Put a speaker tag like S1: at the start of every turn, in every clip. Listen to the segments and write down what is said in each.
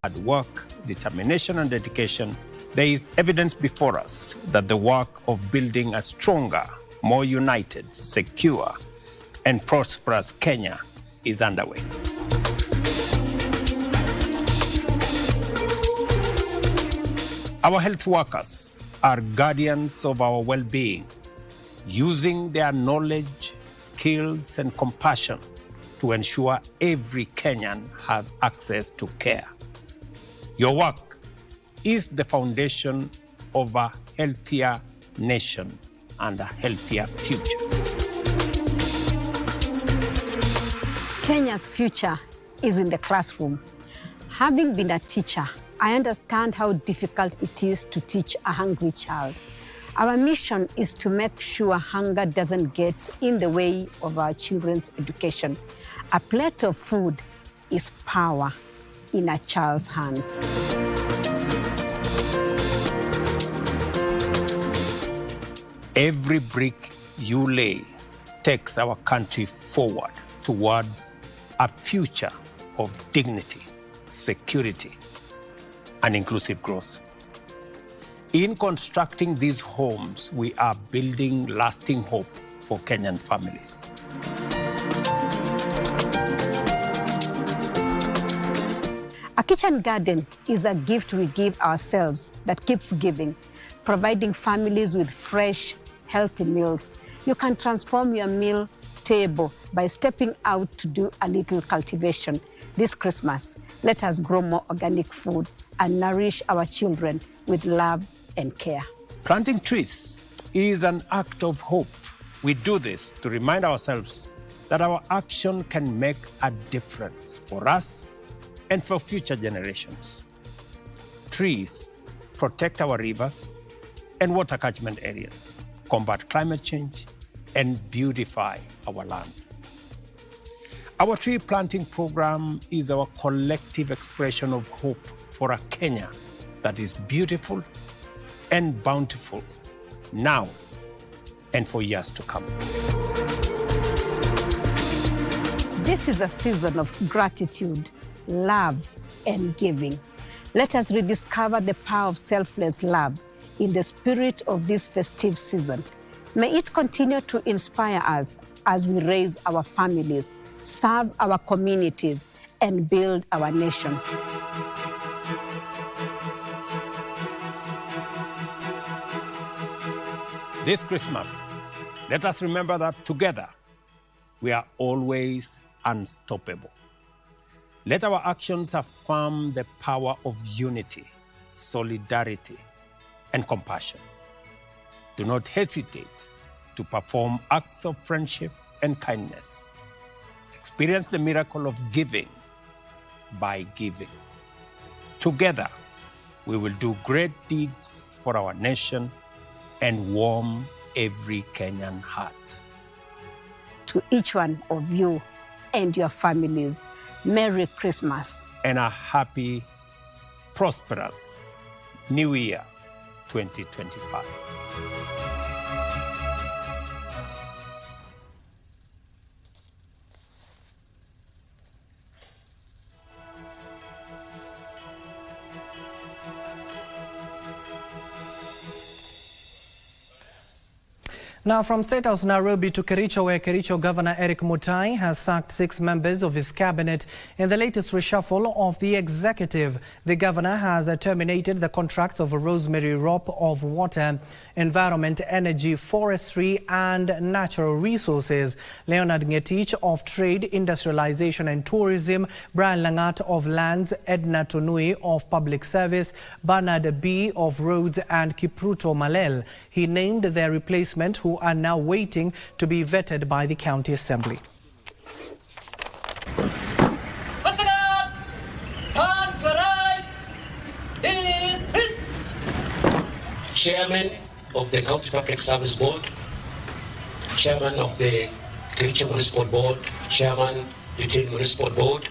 S1: hard work, determination, and dedication, there is evidence before us that the work of building a stronger, more united, secure, and prosperous Kenya is underway. Our health workers are guardians of our well-being, using their knowledge, skills, and compassion to ensure every Kenyan has access to care. Your work is the foundation of a healthier nation and a healthier future.
S2: Kenya's future is in the classroom. Having been a teacher, I understand how difficult it is to teach a hungry child. Our mission is to make sure hunger doesn't get in the way of our children's education. A plate of food is power in a child's hands.
S1: Every brick you lay takes our country forward towards a future of dignity, security, and inclusive growth. In constructing these homes, we are building lasting hope for Kenyan families.
S2: A kitchen garden is a gift we give ourselves that keeps giving, providing families with fresh, healthy meals. You can transform your meal table by stepping out to do a little cultivation. This Christmas, let us grow more organic food and nourish our children with love and care.
S1: Planting trees is an act of hope. We do this to remind ourselves that our action can make a difference for us and for future generations. Trees protect our rivers and water catchment areas, combat climate change, and beautify our land. Our tree planting program is our collective expression of hope for a Kenya that is beautiful and bountiful now and for years to come.
S2: This is a season of gratitude, love, and giving. Let us rediscover the power of selfless love in the spirit of this festive season. May it continue to inspire us as we raise our families, serve our communities, and build our nation.
S1: This Christmas, let us remember that together, we are always unstoppable. Let our actions affirm the power of unity, solidarity, and compassion. Do not hesitate to perform acts of friendship and kindness. Experience the miracle of giving by giving. Together, we will do great deeds for our nation and warm every Kenyan heart.
S2: To each one of you and your families, Merry Christmas.
S1: And a happy, prosperous New Year 2025.
S3: Now from State House Nairobi to Kericho, where Kericho Governor Eric Muti has sacked 6 members of his cabinet. In the latest reshuffle of the executive, the governor has terminated the contracts of Rosemary Rop of Water, Environment, Energy, Forestry and Natural Resources, Leonard Ngetich of Trade, Industrialization and Tourism, Brian Langat of Lands, Edna Tonui of Public Service, Bernard B. of Roads and Kipruto Malel. He named their replacement, who are now waiting to be vetted by the County Assembly.
S4: Chairman of the County Public Service Board, Chairman of the Kericho Municipal Board, Chairman, Retained Municipal Board.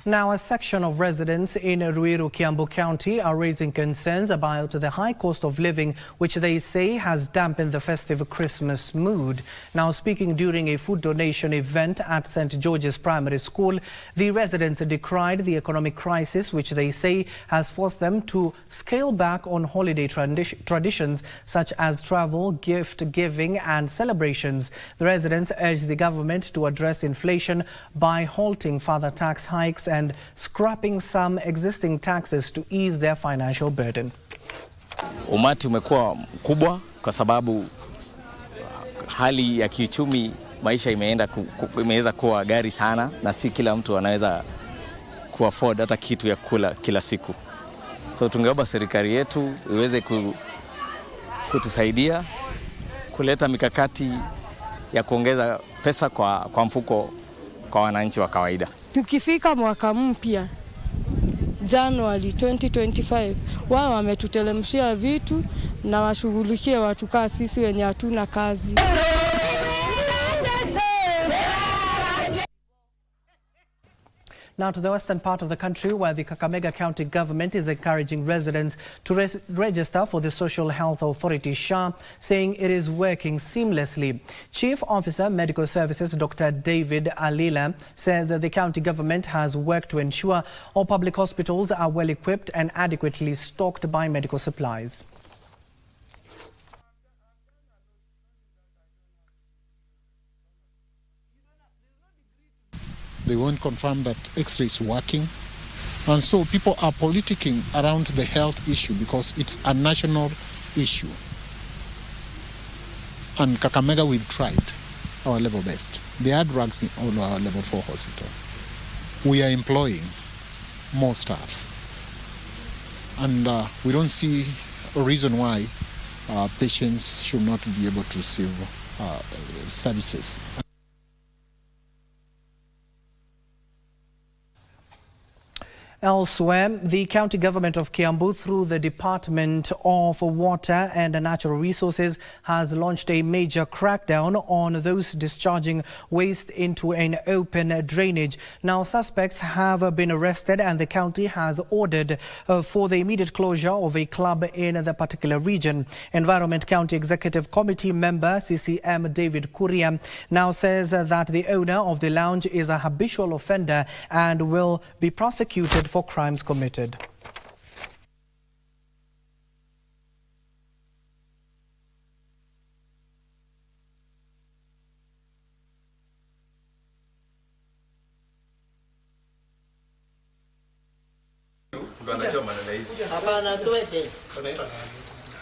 S3: Now, a section of residents in Ruiru, Kiambu County are raising concerns about the high cost of living, which they say has dampened the festive Christmas mood. Now, speaking during a food donation event at St. George's Primary School, the residents decried the economic crisis, which they say has forced them to scale back on holiday traditions such as travel, gift giving and celebrations. The residents urge the government to address inflation by halting further tax hikes and scrapping some existing taxes to ease their financial burden.
S5: Umati umekuwa mkubwa kwa sababu hali ya kiuchumi, maisha imeweza kuwa gari sana na si kila mtu anaweza kuafford hata kitu ya kula kila siku. So tungeomba serikali yetu iweze kutusaidia kuleta mikakati ya kuongeza pesa kwa mfuko kwa wananchi wa kawaida.
S6: Tukifika mwaka mpya January 2025, wao wametutelemshia vitu na washughulikie watu kama sisi wenye hatuna kazi.
S3: Now to the western part of the country, where the Kakamega County government is encouraging residents to register for the Social Health Authority (SHA), saying it is working seamlessly. Chief Officer Medical Services Dr. David Alila says that the county government has worked to ensure all public hospitals are well equipped and adequately stocked by medical supplies.
S7: They won't confirm that X-ray is working. And so people are politicking around the health issue because it's a national issue. And Kakamega, we've tried our level best. There are drugs in all our level 4 hospital. We are employing more staff. And we don't see a reason why patients should not be able to receive services.
S3: Elsewhere, the county government of Kiambu, through the Department of Water and Natural Resources, has launched a major crackdown on those discharging waste into an open drainage. Now, suspects have been arrested and the county has ordered for the immediate closure of a club in the particular region. Environment County Executive Committee member CCM David Kuria now says that the owner of the lounge is a habitual offender and will be prosecuted for crimes committed.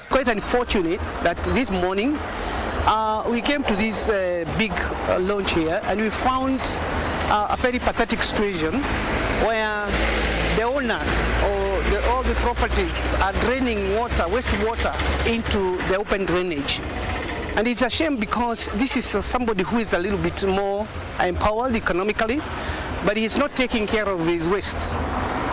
S8: Quite unfortunate that this morning we came to this big launch here and we found a very pathetic situation where the owner or all the properties are draining water, wastewater into the open drainage. And it's a shame because this is somebody who is a little bit more empowered economically, but he's not taking care of his wastes.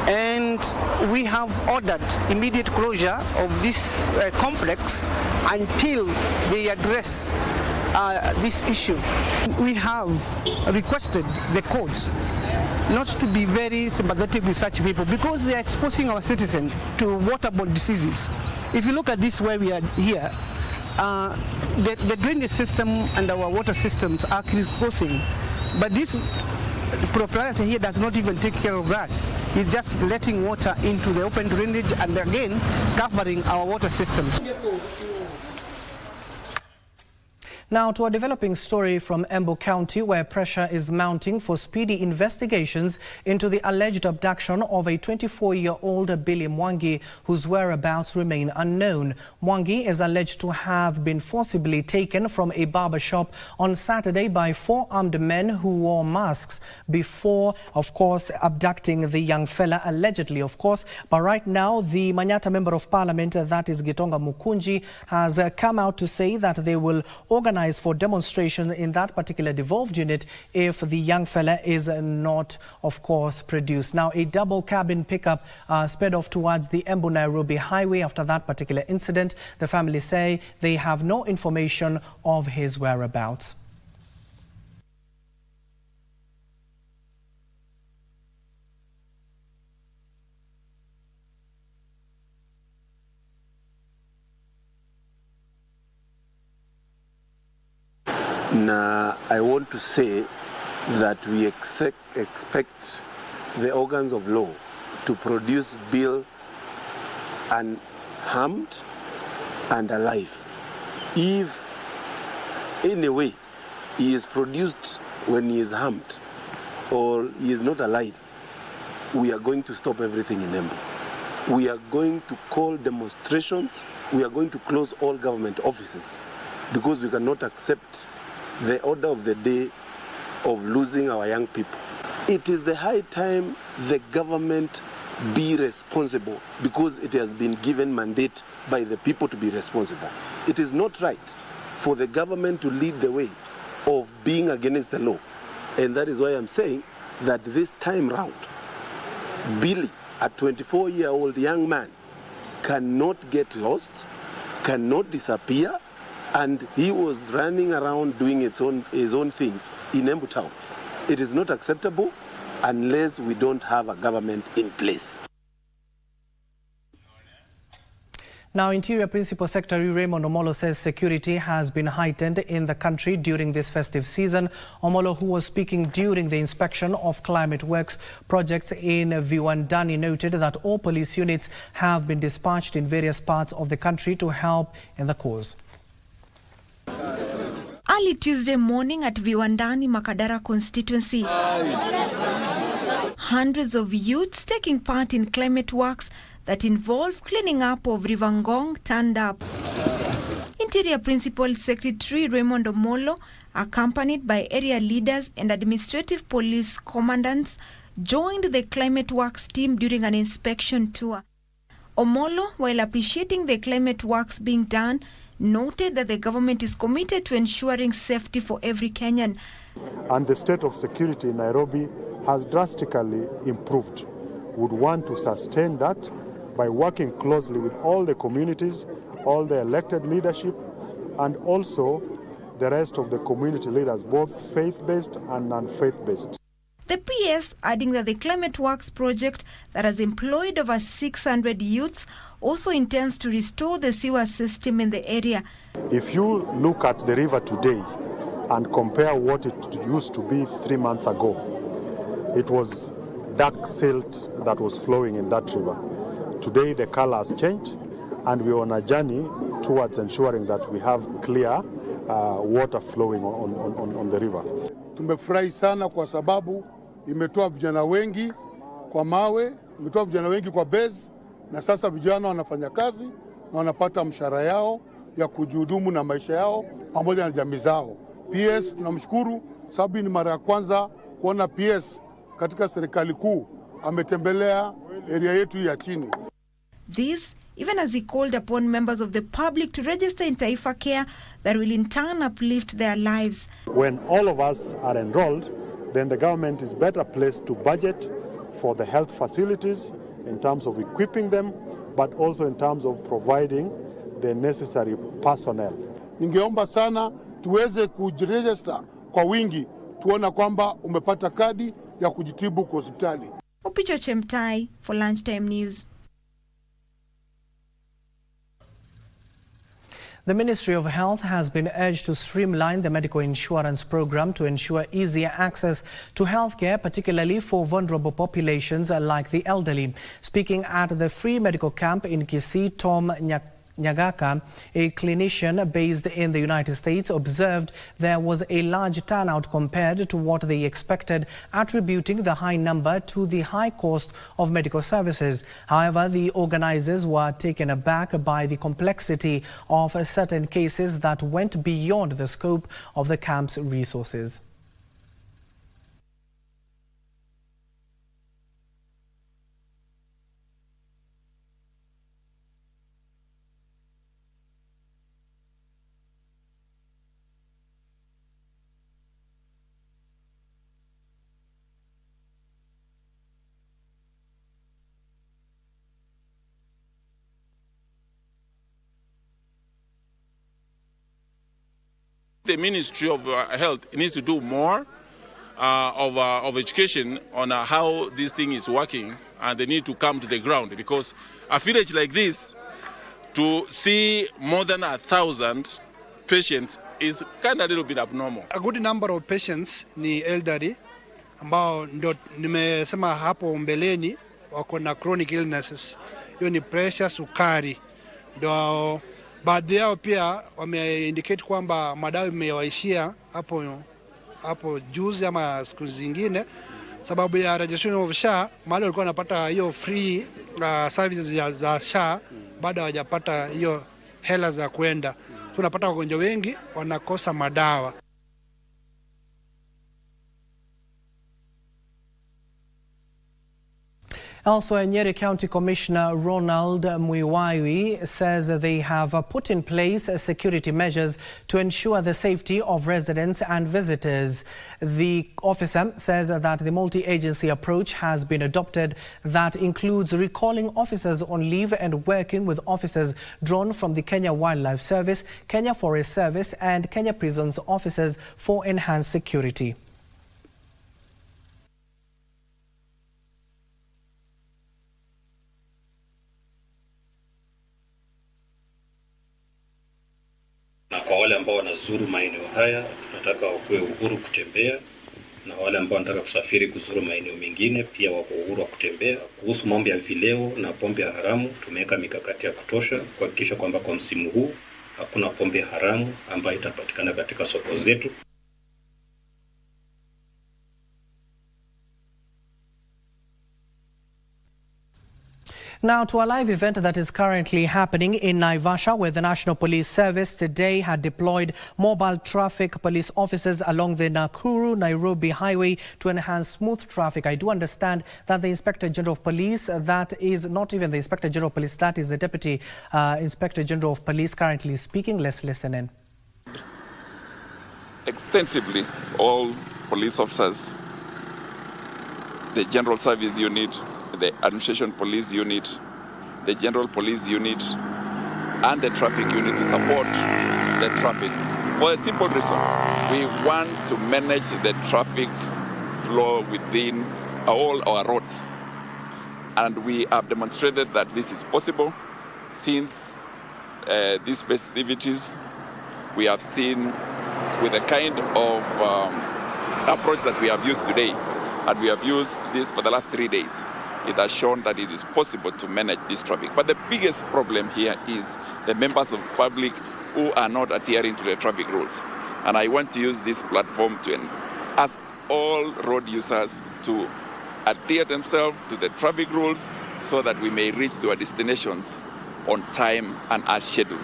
S8: And we have ordered immediate closure of this complex until they address this issue. We have requested the courts not to be very sympathetic with such people because they are exposing our citizens to waterborne diseases. If you look at this where we are here, the drainage system and our water systems are crossing, but this proprietor here does not even take care of that. He's just letting water into the open drainage and again covering our water systems.
S3: Now to a developing story from Embu County, where pressure is mounting for speedy investigations into the alleged abduction of a 24-year-old Billy Mwangi, whose whereabouts remain unknown. Mwangi is alleged to have been forcibly taken from a barber shop on Saturday by 4 armed men who wore masks before, of course, abducting the young fella, allegedly, of course. But right now, the Manyata Member of Parliament, that is Gitonga Mukunji, has come out to say that they will organize for demonstration in that particular devolved unit if the young fella is not, of course, produced. Now, a double cabin pickup sped off towards the Embu-Nairobi highway after that particular incident. The family say they have no information of his whereabouts.
S9: Now, I want to say that we expect the organs of law to produce Bill unharmed and alive. If in a way he is produced when he is harmed or he is not alive, we are going to stop everything in Embu. We are going to call demonstrations. We are going to close all government offices because we cannot accept the order of the day of losing our young people. It is the high time the government be responsible because it has been given mandate by the people to be responsible. It is not right for the government to lead the way of being against the law. And that is why I'm saying that this time round, Billy, a 24-year-old young man, cannot get lost, cannot disappear, and he was running around doing his own things in Embu town. It is not acceptable unless we don't have a government in place.
S3: Now, Interior Principal Secretary Raymond Omolo says security has been heightened in the country during this festive season. Omolo, who was speaking during the inspection of climate works projects in Viwandani, noted that all police units have been dispatched in various parts of the country to help in the cause.
S10: Early Tuesday morning at Viwandani, Makadara constituency, hundreds of youths taking part in climate works that involve cleaning up of River Ngong turned up. Interior Principal Secretary Raymond Omolo, accompanied by area leaders and administrative police commandants, joined the climate works team during an inspection tour. Omolo, while appreciating the climate works being done, noted that the government is committed to ensuring safety for every Kenyan.
S11: And the state of security in Nairobi has drastically improved. Would want to sustain that by working closely with all the communities, all the elected leadership, and also the rest of the community leaders, both faith-based and non-faith-based.
S10: The PS adding that the Climate Works project that has employed over 600 youths also intends to restore the sewer system in the area.
S11: If you look at the river today and compare what it used to be 3 months ago, it was dark silt that was flowing in that river. Today the color has changed and we're on a journey towards ensuring that we have clear water flowing on the river.
S12: Tumefurahi sana kwa sababu imetoa vijana wengi kwa mawe, imetoa vijana wengi kwa base, na sasa vijana wanafanya kazi na wanapata mshahara yao ya kujihudumu na maisha yao pamoja na jamii zao. PS tunamshukuru sababu ni mara ya kwanza kuona PS katika serikali kuu ametembelea area yetu ya chini.
S10: This even as he called upon members of the public to register in Taifa Care that will in turn uplift their lives.
S11: When all of us are enrolled, then the government is better placed to budget for the health facilities in terms of equipping them, but also in terms of providing the necessary personnel.
S12: Ningeomba sana tuweze kujiregister kwa wingi, tuona kwamba umepata kadi ya kujitibu kwa hospitali.
S10: Opicho Chemtai for Lunchtime News.
S3: The Ministry of Health has been urged to streamline the medical insurance program to ensure easier access to healthcare, particularly for vulnerable populations like the elderly. Speaking at the free medical camp in Kisii, Tom Nyagaka, a clinician based in the United States, observed there was a large turnout compared to what they expected, attributing the high number to the high cost of medical services. However, the organizers were taken aback by the complexity of certain cases that went beyond the scope of the camp's resources.
S13: The Ministry of Health needs to do more of education on how this thing is working, and they need to come to the ground, because a village like this, to see more than 1,000 patients is kind of a little bit abnormal.
S14: A good number of patients ni elderly ambao ndio nimesema hapo mbeleni wako na chronic illnesses. Hiyo ni pressure, sukari. Ndio baadhi yao pia wameindicate kwamba madawa imewaishia hapo juzi ama siku zingine sababu ya registration of SHA. Mahali walikuwa wanapata hiyo free services za SHA baada hawajapata hiyo hela za kwenda. Tunapata wagonjwa wengi wanakosa madawa.
S3: Also, Nyeri County Commissioner Ronald Muiwaiwi says they have put in place security measures to ensure the safety of residents and visitors. The officer says that the multi-agency approach has been adopted that includes recalling officers on leave and working with officers drawn from the Kenya Wildlife Service, Kenya Forest Service and Kenya Prisons officers for enhanced security.
S15: Na kwa wale ambao wanazuru maeneo haya tunataka wakuwe uhuru kutembea, na wale ambao wanataka kusafiri kuzuru maeneo mengine pia wako uhuru wa kutembea. Kuhusu mambo ya vileo na pombe haramu, tumeweka mikakati ya kutosha kuhakikisha kwamba kwa msimu huu hakuna pombe haramu ambayo itapatikana katika soko zetu.
S3: Now to a live event that is currently happening in Naivasha, where the National Police Service today had deployed mobile traffic police officers along the Nakuru-Nairobi highway to enhance smooth traffic. I do understand that the Inspector General of Police, that is not even the Inspector General of Police, that is the Deputy Inspector General of Police currently speaking. Let's listen in.
S16: Extensively, all police officers, the General Service Unit, the Administration Police Unit, the General Police Unit, and the Traffic Unit to support the traffic. For a simple reason, we want to manage the traffic flow within all our roads. And we have demonstrated that this is possible. Since these festivities, we have seen with the kind of approach that we have used today, and we have used this for the last 3 days, it has shown that it is possible to manage this traffic. But the biggest problem here is the members of the public who are not adhering to the traffic rules. And I want to use this platform to ask all road users to adhere themselves to the traffic rules so that we may reach to our destinations on time and as scheduled.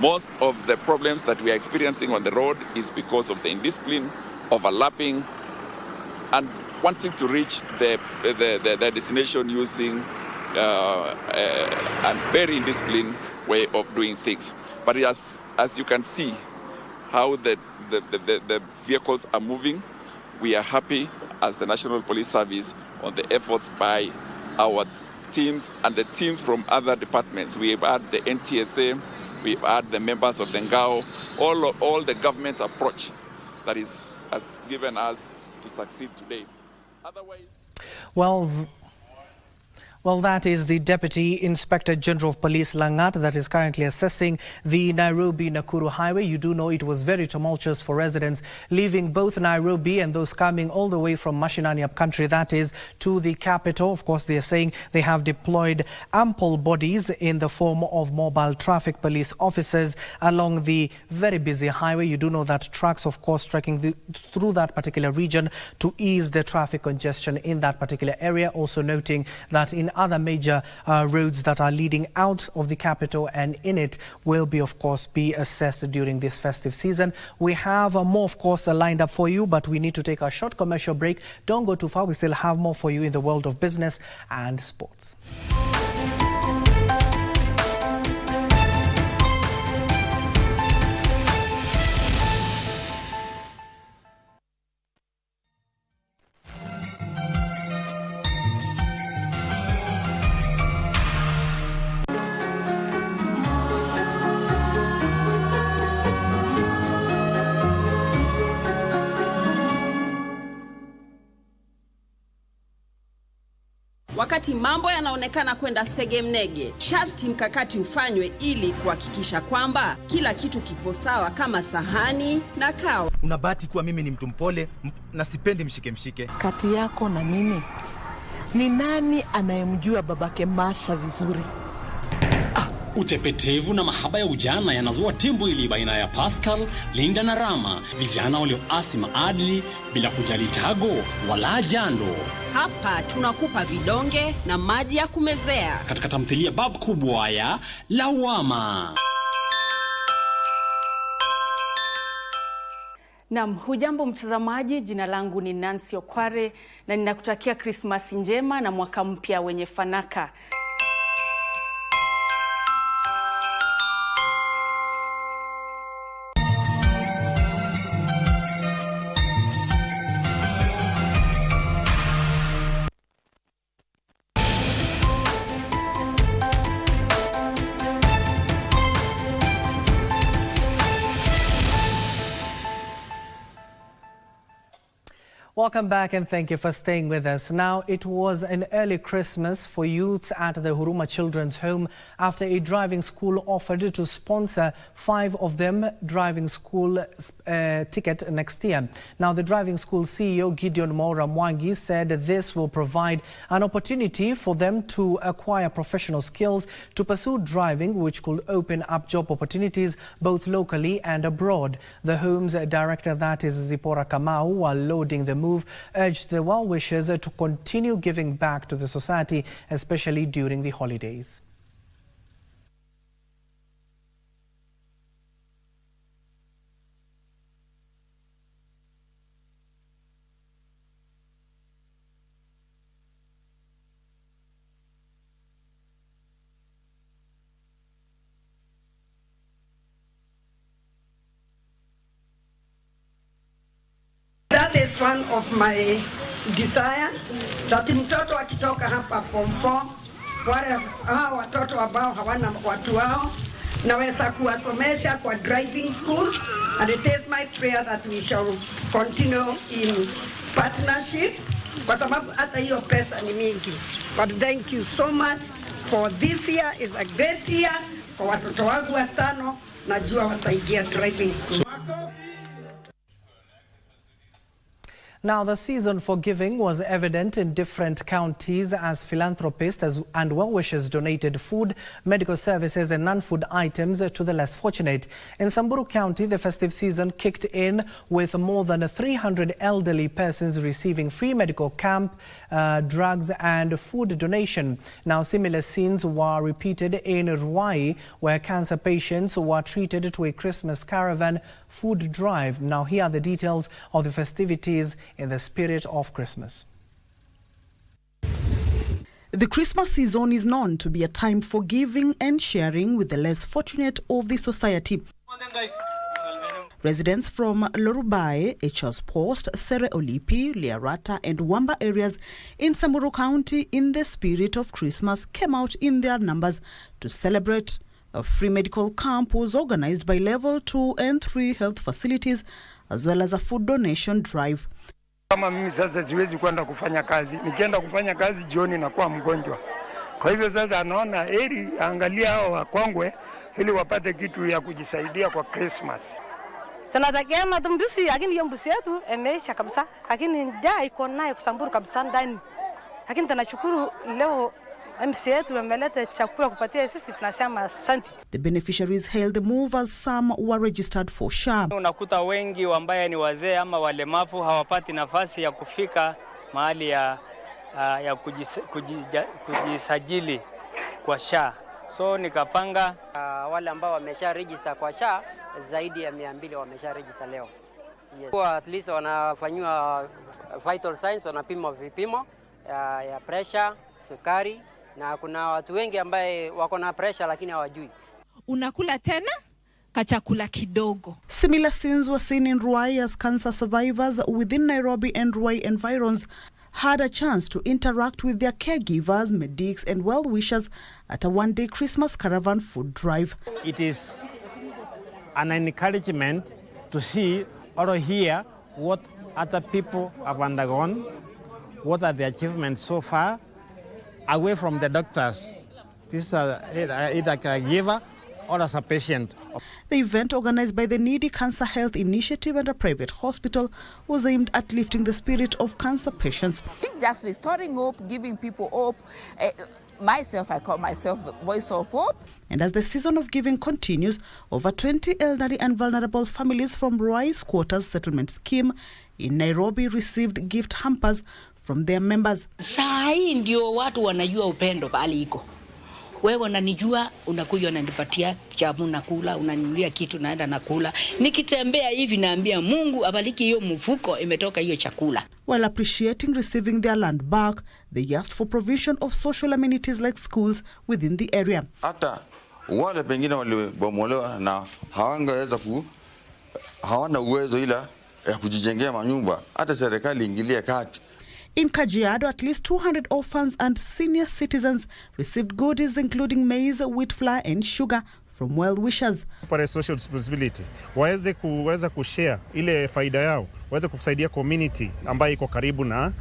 S16: Most of the problems that we are experiencing on the road is because of the indiscipline, overlapping, and wanting to reach the destination using a very indisciplined way of doing things. But as you can see how the vehicles are moving, we are happy as the National Police Service on the efforts by our teams and the teams from other departments. We have had the NTSA, we've had the members of the NGAO, all the government approach that has given us to succeed today. Otherwise,
S3: Well, that is the Deputy Inspector General of Police Langat that is currently assessing the Nairobi-Nakuru highway. You do know it was very tumultuous for residents leaving both Nairobi and those coming all the way from Mashinani upcountry, that is, to the capital. Of course, they are saying they have deployed ample bodies in the form of mobile traffic police officers along the very busy highway. You do know that trucks, of course, trekking through that particular region to ease the traffic congestion in that particular area. Also noting that in other major roads that are leading out of the capital and in it will be, of course, be assessed during this festive season. We have more, of course, lined up for you, but we need to take a short commercial break. Don't go too far. We still have more for you in the world of business and sports.
S17: Wakati mambo yanaonekana kwenda segemnege, sharti mkakati ufanywe ili kuhakikisha kwamba kila kitu kipo sawa kama sahani na kawa.
S18: Unabati kuwa mimi ni mtu mpole na sipendi mshike.
S19: Kati yako na mimi, ni nani anayemjua babake Masha vizuri?
S20: Utepetevu na mahaba ya ujana yanazua timbu ili baina ya Pascal, Linda na Rama, vijana walioasi maadili bila kujali tago wala jando.
S17: Hapa tunakupa vidonge na maji ya kumezea
S20: katika tamthilia bab kubwa ya Lawama.
S21: Naam, hujambo mtazamaji, jina langu ni Nancy Okware na ninakutakia Krismasi njema na mwaka mpya wenye fanaka.
S3: Welcome back and thank you for staying with us. Now, it was an early Christmas for youths at the Huruma Children's Home after a driving school offered to sponsor 5 of them driving school ticket next year. Now, the driving school CEO Gideon Maura Mwangi said this will provide an opportunity for them to acquire professional skills to pursue driving, which could open up job opportunities both locally and abroad. The home's director, that is Zipora Kamau, while loading the move, urged the well-wishers to continue giving back to the society, especially during the holidays.
S22: That is one of my desire, that mtoto akitoka hapa form 4, wale hao watoto ambao hawana watu wao naweza kuwasomesha kwa driving school, and it is my prayer that we shall continue in partnership, kwa sababu hata hiyo pesa ni mingi. But thank you so much for this year. Is a great year kwa watoto wangu 5, najua wataingia driving school.
S3: Now, the season for giving was evident in different counties as philanthropists and well-wishers donated food, medical services and non-food items to the less fortunate. In Samburu County, the festive season kicked in with more than 300 elderly persons receiving free medical camp, drugs and food donation. Now, similar scenes were repeated in Ruai, where cancer patients were treated to a Christmas caravan food drive. Now, here are the details of the festivities in the spirit of Christmas.
S23: The Christmas season is known to be a time for giving and sharing with the less fortunate of the society. Residents from Lorubai, Echos Post, Sere Olipi, Liarata and Wamba areas in Samburu County in the spirit of Christmas came out in their numbers to celebrate. A free medical camp was organized by level 2 and 3 health facilities as well as a food donation drive.
S24: Kama mimi sasa siwezi kwenda kufanya kazi. Nikienda kufanya kazi jioni nakuwa mgonjwa. Kwa hivyo sasa anaona heri angalia hao wakongwe ili wapate kitu ya kujisaidia kwa Christmas.
S25: Tunatakia matumbusi lakini hiyo mbusi yetu imeisha kabisa. Lakini njaa iko nayo Samburu kabisa ndani. Lakini tunashukuru leo MC yetu wameleta chakula kupatia sisi, tunasema asante.
S23: The beneficiaries hailed the move as some were registered for SHA.
S26: Unakuta wengi ambao ni wazee ama walemavu hawapati nafasi ya kufika mahali ya kujisajili kwa SHA. So nikapanga
S27: wale ambao wamesha register kwa SHA zaidi ya 200 wamesha register leo. Yes. Kwa at least wanafanywa vital signs, wanapima vipimo ya pressure, sukari, na kuna watu wengi ambaye wako na pressure lakini hawajui.
S28: Unakula tena kachakula kidogo.
S23: Similar scenes were seen in Ruai as cancer survivors within Nairobi and Ruai environs had a chance to interact with their caregivers, medics and well-wishers at a one-day Christmas caravan food drive.
S29: It is an encouragement to see or hear what other people have undergone, what are the achievements so far, away from the doctors. This is either a caregiver or as a patient.
S23: The event, organized by the Needy Cancer Health Initiative and a private hospital, was aimed at lifting the spirit of cancer patients.
S1: Just restoring hope, giving people hope. Myself, I call myself the voice of hope.
S23: And as the season of giving continues, over 20 elderly and vulnerable families from Rise Quarters Settlement Scheme in Nairobi received gift hampers from their members.
S2: Saa hii ndio watu wanajua upendo pale iko. Wewe unanijua, unakuja unanipatia chamu nakula, unaninulia kitu naenda nakula. Nikitembea hivi naambia Mungu abariki hiyo mfuko imetoka hiyo chakula.
S23: While appreciating receiving their land back, they asked for provision of social amenities like schools within the area.
S4: Hata wale pengine walibomolewa na hawana uwezo ila ya kujijengea manyumba, hata serikali ingilie kati.
S23: In Kajiado, at least 200 orphans and senior citizens received goodies including maize, wheat flour and sugar from well-wishers.
S5: For a social responsibility, waweze kuweza kushare ile faida yao, waweze kusaidia community ambayo iko karibu na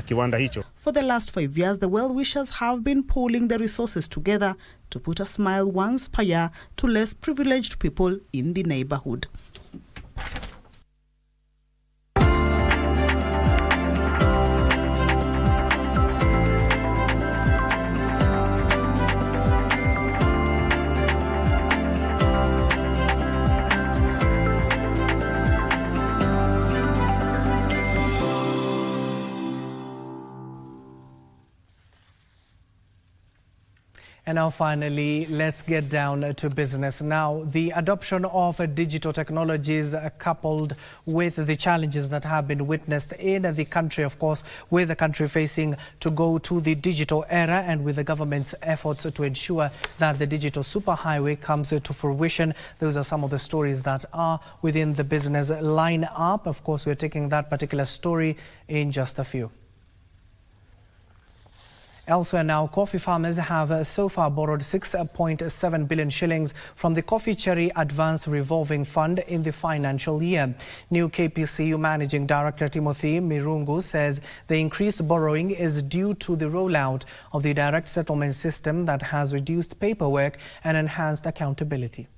S5: kiwanda hicho.
S23: For the last 5 years, the well-wishers have been pooling their resources together to put a smile once per year to less privileged people in the neighborhood.
S3: And now finally, let's get down to business. Now, the adoption of digital technologies coupled with the challenges that have been witnessed in the country, of course, with the country facing to go to the digital era and with the government's efforts to ensure that the digital superhighway comes to fruition. Those are some of the stories that are within the business line-up. Of course, we're taking that particular story in just a few. Elsewhere now, coffee farmers have so far borrowed 6.7 billion shillings from the Coffee Cherry Advance Revolving Fund in the financial year. New KPCU Managing Director Timothy Mirungu says the increased borrowing is due to the rollout of the direct settlement system that has reduced paperwork and enhanced accountability.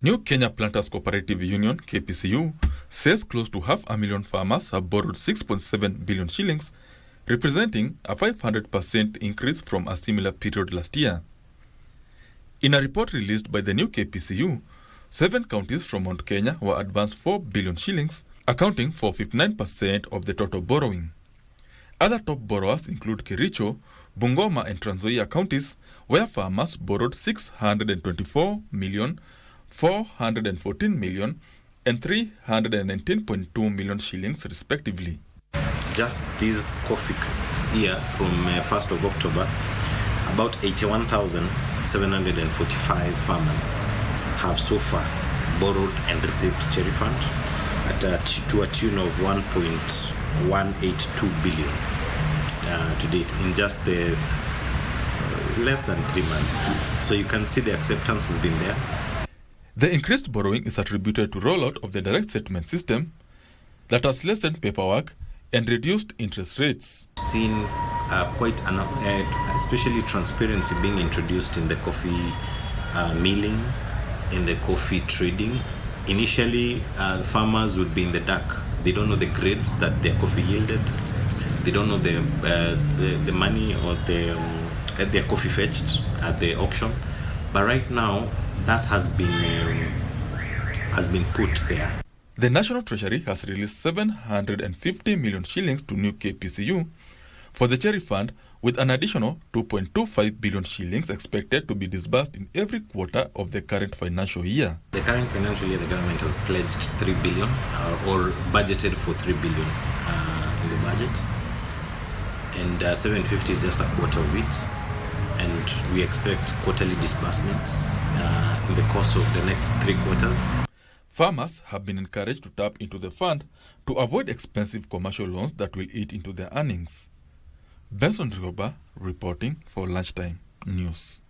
S6: New Kenya Planters Cooperative Union, KPCU, says close to 500,000 farmers have borrowed 6.7 billion shillings, representing a 500% increase from a similar period last year. In a report released by the new KPCU, 7 counties from Mount Kenya were advanced 4 billion shillings, accounting for 59% of the total borrowing. Other top borrowers include Kericho, Bungoma and Trans Nzoia counties, where farmers borrowed 624 million, 414 million and 319.2 million shillings respectively.
S7: Just this coffee year from 1st of October, about 81,745 farmers have so far borrowed and received cherry fund to a tune of 1.182 billion to date in just less than 3 months. So you can see the acceptance has been there.
S6: The increased borrowing is attributed to rollout of the direct settlement system that has lessened paperwork and reduced interest rates.
S7: Seen quite especially transparency being introduced in the coffee milling, in the coffee trading. Initially, the farmers would be in the dark. They don't know the grades that their coffee yielded. They don't know the money or their coffee fetched at the auction. But right now, that has been put there.
S6: The National Treasury has released 750 million shillings to new KPCU for the Cherry Fund, with an additional 2.25 billion shillings expected to be disbursed in every quarter of the current financial year.
S7: The current financial year, the government has pledged 3 billion or budgeted for 3 billion in the budget. And 750 is just a quarter of it. And we expect quarterly disbursements in the course of the next 3 quarters.
S6: Farmers have been encouraged to tap into the fund to avoid expensive commercial loans that will eat into their earnings. Benson Rioba reporting for Lunchtime News.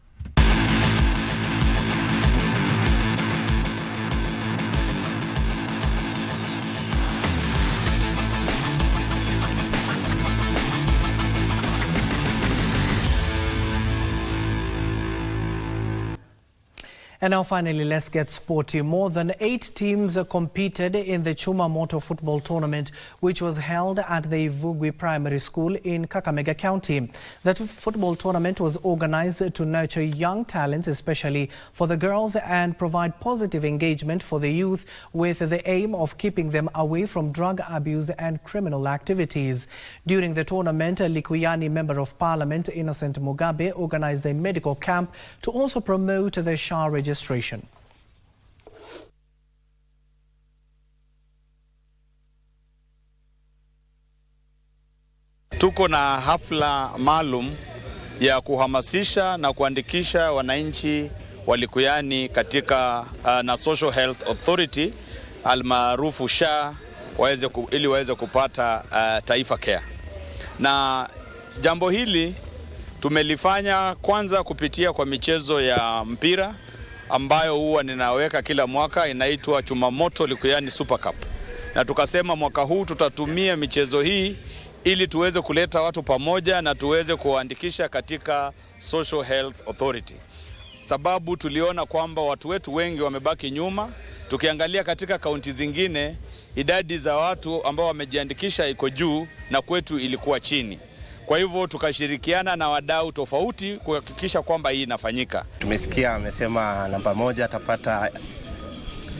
S3: And now finally, let's get sporty. More than 8 teams competed in the Chuma Moto football tournament, which was held at the Ivugwi Primary School in Kakamega County. The football tournament was organized to nurture young talents, especially for the girls, and provide positive engagement for the youth with the aim of keeping them away from drug abuse and criminal activities. During the tournament, Likuyani Member of Parliament Innocent Mugabe organized a medical camp to also promote the SHA registration.
S8: Tuko na hafla maalum ya kuhamasisha na kuandikisha wananchi wa Likuyani katika na Social Health Authority almaarufu SHA ili waweze kupata Taifa Care. Na jambo hili tumelifanya kwanza kupitia kwa michezo ya mpira ambayo huwa ninaweka kila mwaka, inaitwa Chuma Moto Likuyani Super Cup. Na tukasema mwaka huu tutatumia michezo hii ili tuweze kuleta watu pamoja na tuweze kuandikisha katika Social Health Authority. Sababu tuliona kwamba watu wetu wengi wamebaki nyuma. Tukiangalia katika kaunti zingine, idadi za watu ambao wamejiandikisha iko juu na kwetu ilikuwa chini. Kwa hivyo tukashirikiana na wadau tofauti kuhakikisha kwamba hii inafanyika.
S9: Tumesikia amesema namba 1 atapata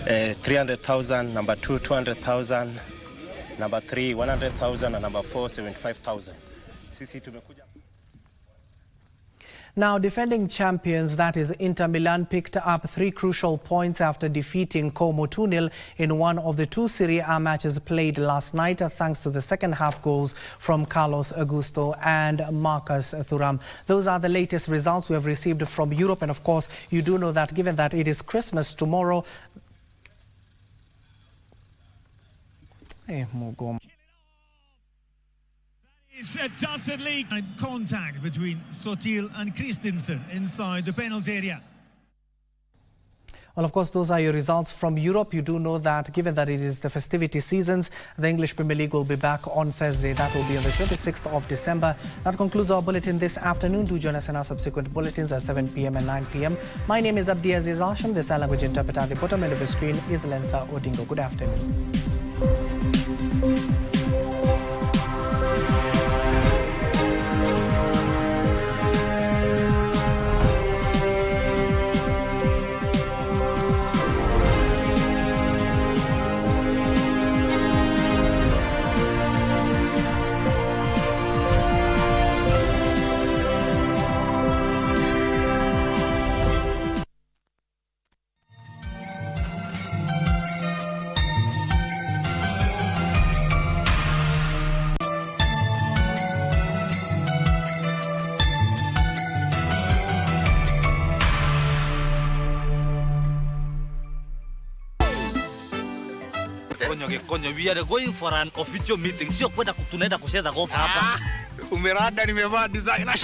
S9: 300,000, namba 2 200,000, namba 3 100,000 na namba 4 75,000. Sisi tumekuja.
S3: Now, defending champions, that is Inter Milan, picked up 3 crucial points after defeating Como 2-0 in one of the 2 Serie A matches played last night, thanks to the second half goals from Carlos Augusto and Marcus Thuram. Those are the latest results we have received from Europe. And of course, you do know that given that it is Christmas tomorrow...
S10: It's a dastardly contact between Sotil and Christensen inside the penalty area.
S3: Well, of course, those are your results from Europe. You do know that given that it is the festivity seasons, the English Premier League will be back on Thursday. That will be on the 26th of December. That concludes our bulletin this afternoon. Do join us in our subsequent bulletins at 7 p.m. and 9 p.m. My name is Abdiaziz Hashim. The sign language interpreter at the bottom end of the screen is Lensa Odingo. Good afternoon.
S11: Konyo, we are going for an official meeting. Sio kwenda tunaenda kucheza golf hapa. Umerada nimevaa designer.